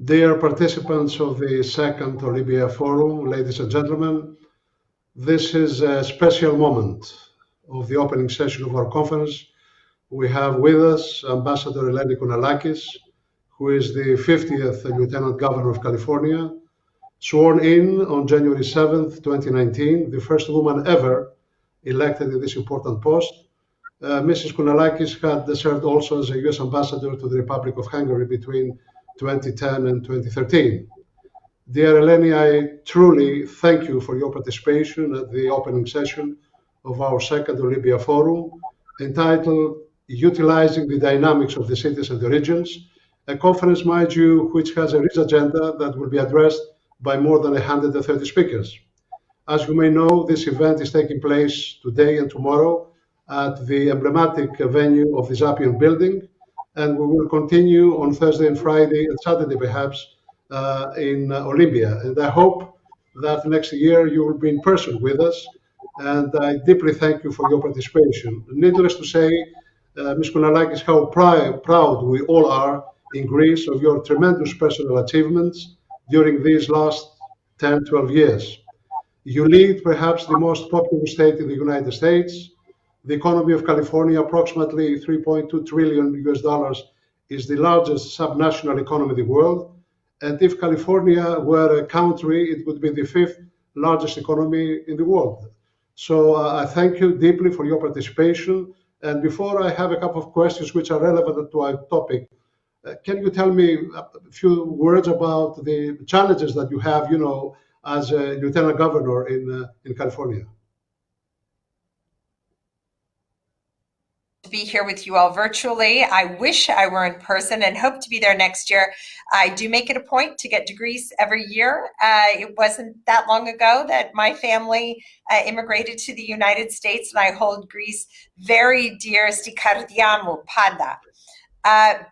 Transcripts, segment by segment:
Dear participants of the second Olympia Forum, ladies and gentlemen, this is a special moment of the opening session of our conference. We have with us Ambassador Eleni Kounalakis, who is the 50th Lieutenant Governor of California, sworn in on January 7th, 2019, the first woman ever elected in this important post. Mrs. Kounalakis had served also as a U.S. Ambassador to the Republic of Hungary between 2010 and 2013. Dear Eleni, I truly thank you for your participation at the opening session of our second Olympia Forum, entitled Utilizing the Dynamics of the Cities and the Regions, a conference, mind you, which has a rich agenda that will be addressed by more than 130 speakers. As you may know, this event is taking place today and tomorrow at the emblematic venue of the Symeon building, and we will continue on Thursday and Friday and Saturday perhaps in Olympia. And I hope that next year you will be in person with us, and I deeply thank you for your participation. Needless to say, Ms. Kounalakis, how proud we all are in Greece of your tremendous personal achievements during these last 10, 12 years. You lead perhaps the most populous state in the United States. The economy of California, approximately $3.2 trillion US, is the largest subnational economy in the world. And if California were a country, it would be the 5th largest economy in the world. So I thank you deeply for your participation. And before I have a couple of questions which are relevant to our topic, can you tell me a few words about the challenges that you have, as a Lieutenant Governor in California? To be here with you all virtually. I wish I were in person and hope to be there next year. I do make it a point to get to Greece every year. It wasn't that long ago that my family immigrated to the United States, and I hold Greece very dear, sti kardia mou pada.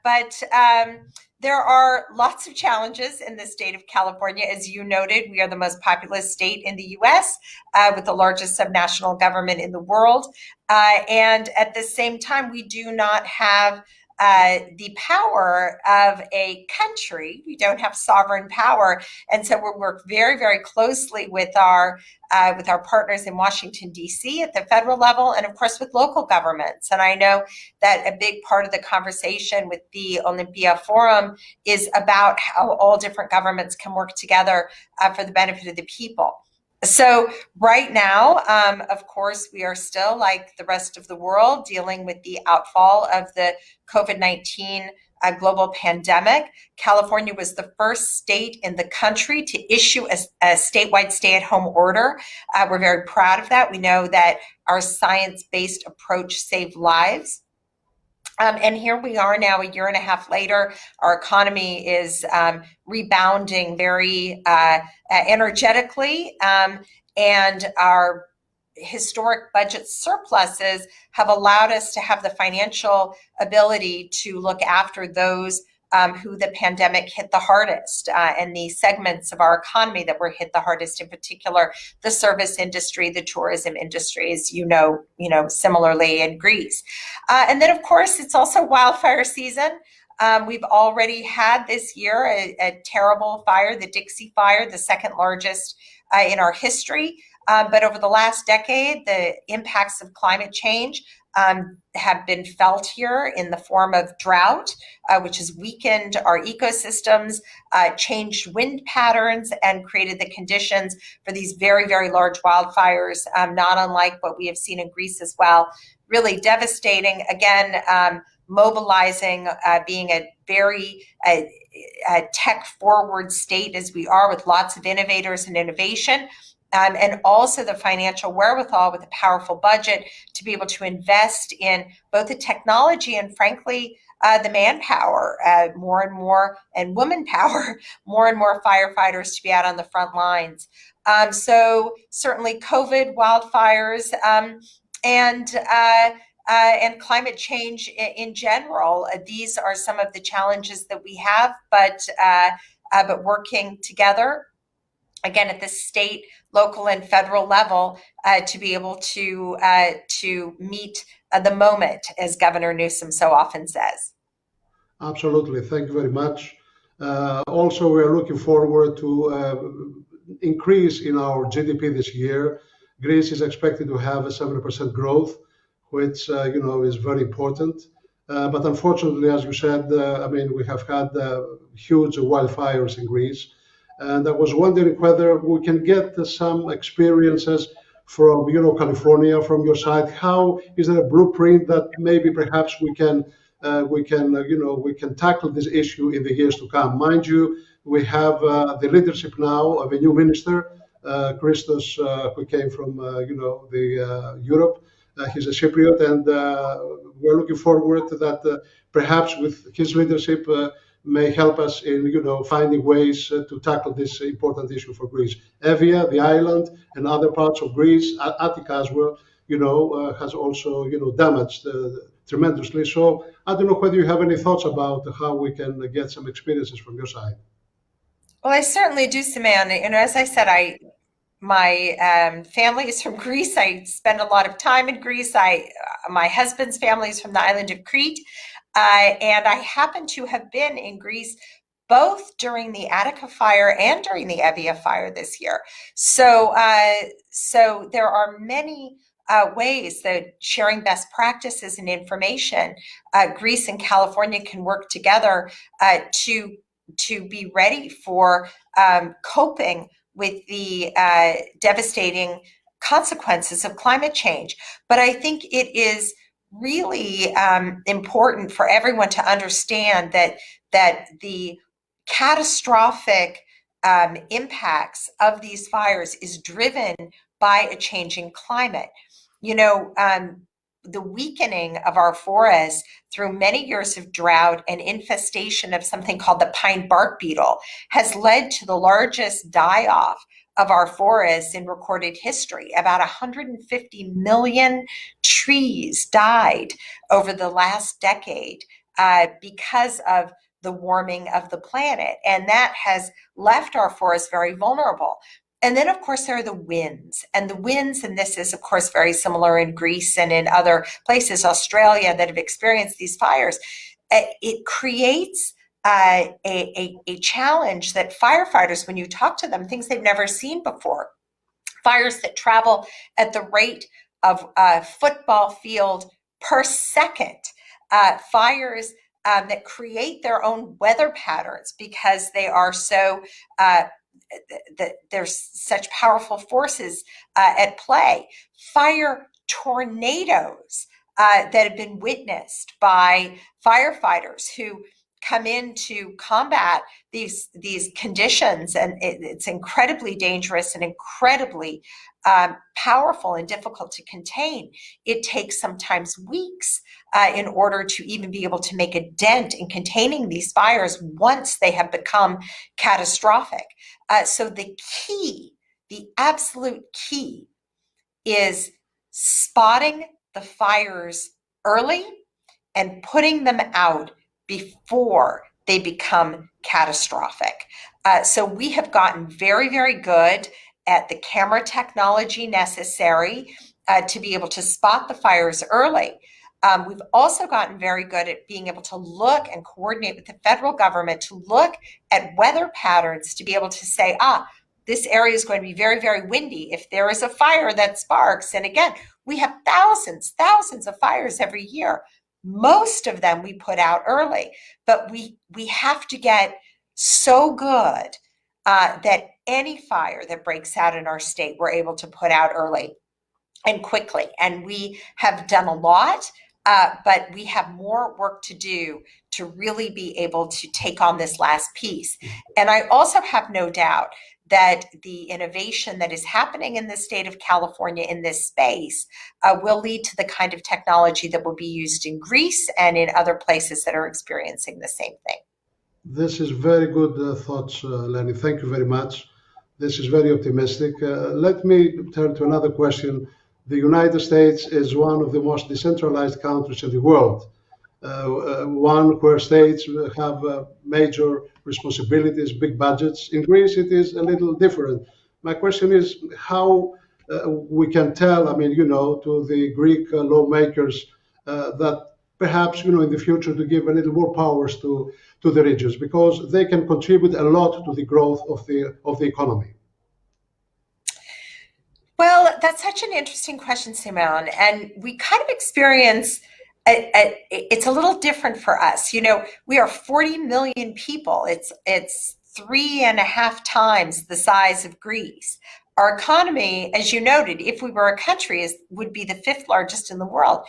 But there are lots of challenges in the state of California. As you noted, we are the most populous state in the US with the largest subnational government in the world. And at the same time, we do not have the power of a country. We don't have sovereign power. And so we work very, very closely with our partners in Washington, D.C. at the federal level, and of course with local governments. And I know that a big part of the conversation with the Olympia Forum is about how all different governments can work together for the benefit of the people. So right now, of course, we are still, like the rest of the world, dealing with the outfall of the COVID-19 global pandemic. California was the first state in the country to issue a statewide stay-at-home order. We're very proud of that. We know that our science-based approach saved lives. And here we are now, a year and a half later. Our economy is rebounding very energetically, and our historic budget surpluses have allowed us to have the financial ability to look after those who the pandemic hit the hardest, and the segments of our economy that were hit the hardest, in particular, the service industry, the tourism industry, as you know, similarly in Greece. And then, of course, it's also wildfire season. We've already had this year a terrible fire, the Dixie Fire, the second largest in our history. But over the last decade, the impacts of climate change have been felt here in the form of drought, which has weakened our ecosystems, changed wind patterns, and created the conditions for these very, very large wildfires, not unlike what we have seen in Greece as well. Really devastating, again, mobilizing, being a very tech-forward state as we are, with lots of innovators and innovation. And also the financial wherewithal with a powerful budget to be able to invest in both the technology and, frankly, the manpower, more and more, and woman power, more and more firefighters to be out on the front lines. So certainly COVID, wildfires, and climate change in general. These are some of the challenges that we have, but working together, again, at the state, local, and federal level, to be able to meet the moment, as Governor Newsom so often says. Absolutely. Thank you very much. Also, we are looking forward to increase in our GDP this year. Greece is expected to have a 7% growth, which is very important. But unfortunately, as you said, we have had huge wildfires in Greece, and I was wondering whether we can get some experiences from California, from your side. How is there a blueprint that maybe perhaps we can tackle this issue in the years to come? Mind you, we have the leadership now of a new minister, Christos, who came from the Europe. He's a Cypriot, and we're looking forward to that. Perhaps with his leadership, may help us in finding ways to tackle this important issue for Greece. Evia, the island, and other parts of Greece, Attica as well, has also damaged tremendously. So I don't know whether you have any thoughts about how we can get some experiences from your side. Well, I certainly do, Symeon. As I said, my family is from Greece. I spend a lot of time in Greece. My husband's family is from the island of Crete, and I happen to have been in Greece both during the Attica fire and during the Evia fire this year. So there are many ways that sharing best practices and information, Greece and California can work together to be ready for coping with the devastating consequences of climate change. But I think it is really important for everyone to understand that the catastrophic impacts of these fires is driven by a changing climate. The weakening of our forests through many years of drought and infestation of something called the pine bark beetle has led to the largest die-off of our forests in recorded history. About 150 million trees died over the last decade because of the warming of the planet, and that has left our forests very vulnerable. And then, of course, there are the winds. And the winds, and this is, of course, very similar in Greece and in other places, Australia, that have experienced these fires. It creates a challenge that firefighters, when you talk to them, things they've never seen before. Fires that travel at the rate of a football field per second. Fires that create their own weather patterns because they are so there's such powerful forces at play. Fire tornadoes that have been witnessed by firefighters who come in to combat these conditions, and it's incredibly dangerous and incredibly powerful and difficult to contain. It takes sometimes weeks in order to even be able to make a dent in containing these fires once they have become catastrophic. So the absolute key is spotting the fires early and putting them out before they become catastrophic. So we have gotten very, very good at the camera technology necessary to be able to spot the fires early. We've also gotten very good at being able to look and coordinate with the federal government to look at weather patterns to be able to say, this area is going to be very, very windy. If there is a fire that sparks, and again, we have thousands of fires every year. Most of them we put out early, but we have to get so good that any fire that breaks out in our state, we're able to put out early and quickly. And we have done a lot, but we have more work to do to really be able to take on this last piece. And I also have no doubt that the innovation that is happening in the state of California in this space will lead to the kind of technology that will be used in Greece and in other places that are experiencing the same thing. This is very good thoughts, Eleni. Thank you very much. This is very optimistic. Let me turn to another question. The United States is one of the most decentralized countries in the world, one where states have major responsibilities, big budgets. In Greece, it is a little different. My question is how we can tell, to the Greek lawmakers that perhaps, in the future to give a little more powers to the regions, because they can contribute a lot to the growth of the economy. Well, that's such an interesting question, Symeon, and we kind of experience it's a little different for us. We are 40 million people. It's 3.5 times the size of Greece. Our economy, as you noted, if we were a country, would be the 5th largest in the world.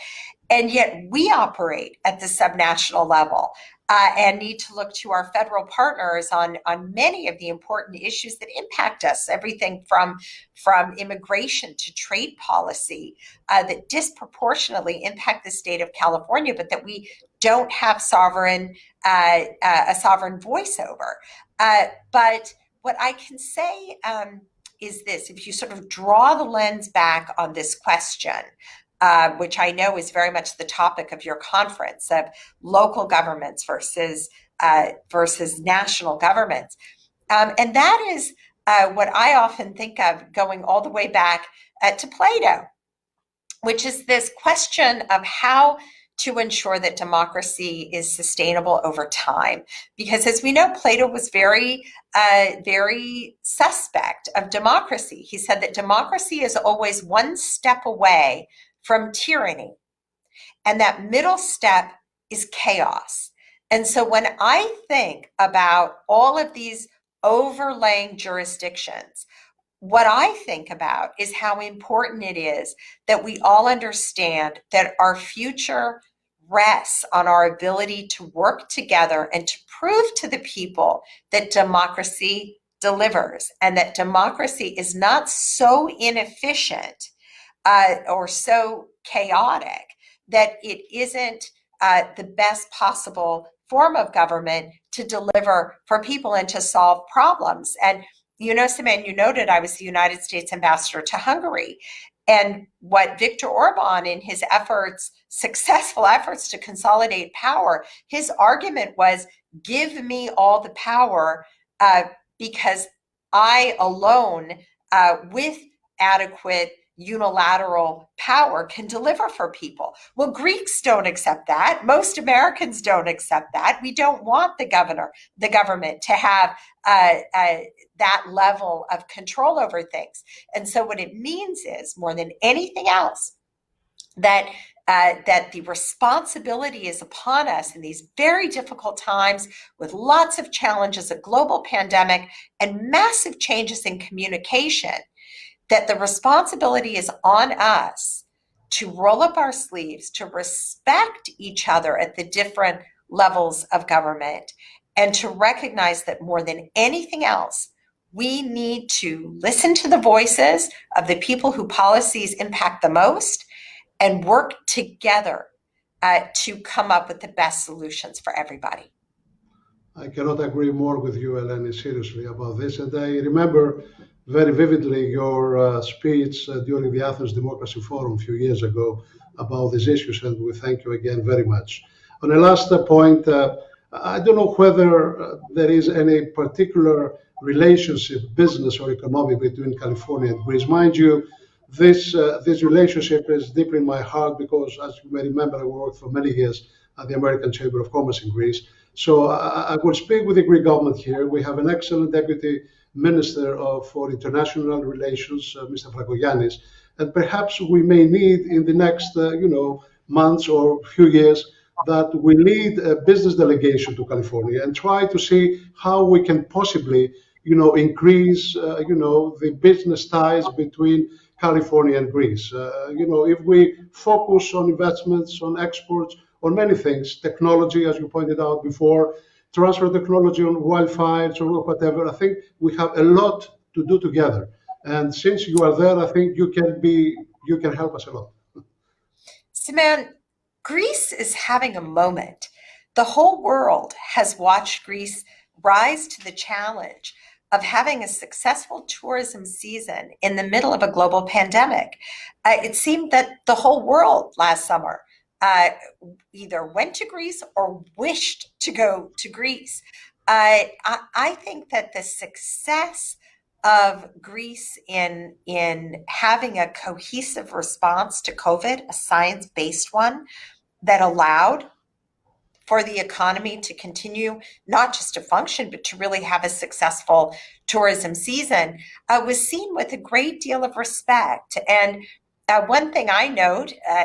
And yet we operate at the subnational level and need to look to our federal partners on many of the important issues that impact us, everything from immigration to trade policy that disproportionately impact the state of California, but that we don't have a sovereign voice over. But what I can say is this: if you sort of draw the lens back on this question, which I know is very much the topic of your conference, of local governments versus national governments. And that is what I often think of going all the way back to Plato, which is this question of how to ensure that democracy is sustainable over time. Because as we know, Plato was very suspect of democracy. He said that democracy is always one step away from tyranny, and that middle step is chaos. And so when I think about all of these overlaying jurisdictions, what I think about is how important it is that we all understand that our future rests on our ability to work together and to prove to the people that democracy delivers, and that democracy is not so inefficient or so chaotic that it isn't the best possible form of government to deliver for people and to solve problems. And Symeon, you noted I was the United States ambassador to Hungary. And what Viktor Orban, in his successful efforts to consolidate power, his argument was, give me all the power because I alone, with adequate unilateral power, can deliver for people. Well, Greeks don't accept that. Most Americans don't accept that. We don't want the government to have that level of control over things. And so what it means is, more than anything else, that the responsibility is upon us in these very difficult times with lots of challenges, a global pandemic, and massive changes in communication, that the responsibility is on us to roll up our sleeves, to respect each other at the different levels of government, and to recognize that more than anything else, we need to listen to the voices of the people who policies impact the most and work together to come up with the best solutions for everybody. I cannot agree more with you, Eleni, seriously, about this. And I remember very vividly your speech during the Athens Democracy Forum a few years ago about these issues, and we thank you again very much. On a last point, I don't know whether there is any particular relationship, business or economic, between California and Greece. Mind you, this relationship is deeply in my heart because, as you may remember, I worked for many years at the American Chamber of Commerce in Greece. So I will speak with the Greek government here. We have an excellent deputy minister for international relations, Mr. Fragogiannis, and perhaps we may need in the next, months or few years that we lead a business delegation to California and try to see how we can possibly, increase, the business ties between California and Greece. If we focus on investments, on exports, on many things, technology, as you pointed out before, transfer technology on wildfires or whatever, I think we have a lot to do together. And since you are there, I think you can help us a lot. Symeon, Greece is having a moment. The whole world has watched Greece rise to the challenge of having a successful tourism season in the middle of a global pandemic. It seemed that the whole world last summer either went to Greece or wished to go to Greece. I think that the success of Greece in having a cohesive response to COVID, a science-based one, that allowed for the economy to continue, not just to function, but to really have a successful tourism season, was seen with a great deal of respect. And one thing I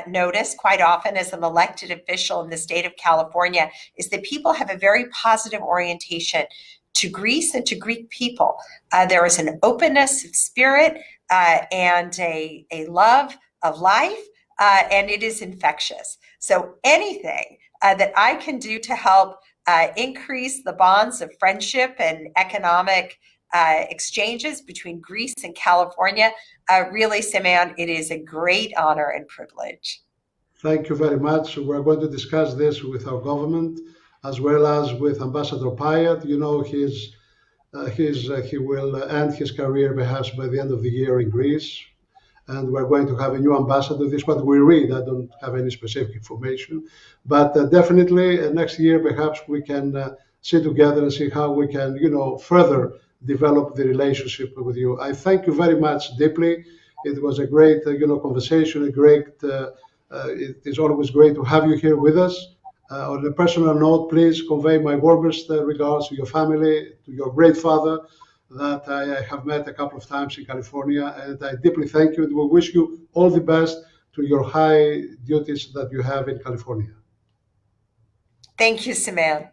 notice quite often as an elected official in the state of California is that people have a very positive orientation to Greece and to Greek people. There is an openness of spirit and a love of life, and it is infectious. So anything that I can do to help increase the bonds of friendship and economic exchanges between Greece and California, really, Symeon, it is a great honor and privilege. Thank you very much. We're going to discuss this with our government as well as with Ambassador Payat. You know, he will end his career perhaps by the end of the year in Greece. And we're going to have a new ambassador. This is what we read. I don't have any specific information. But definitely next year, perhaps we can sit together and see how we can, further develop the relationship with you. I thank you very much deeply. It was a great, conversation. It is always great to have you here with us. On a personal note, please convey my warmest regards to your family, to your great father, that I have met a couple of times in California, and I deeply thank you and we wish you all the best to your high duties that you have in California. Thank you, Symeon.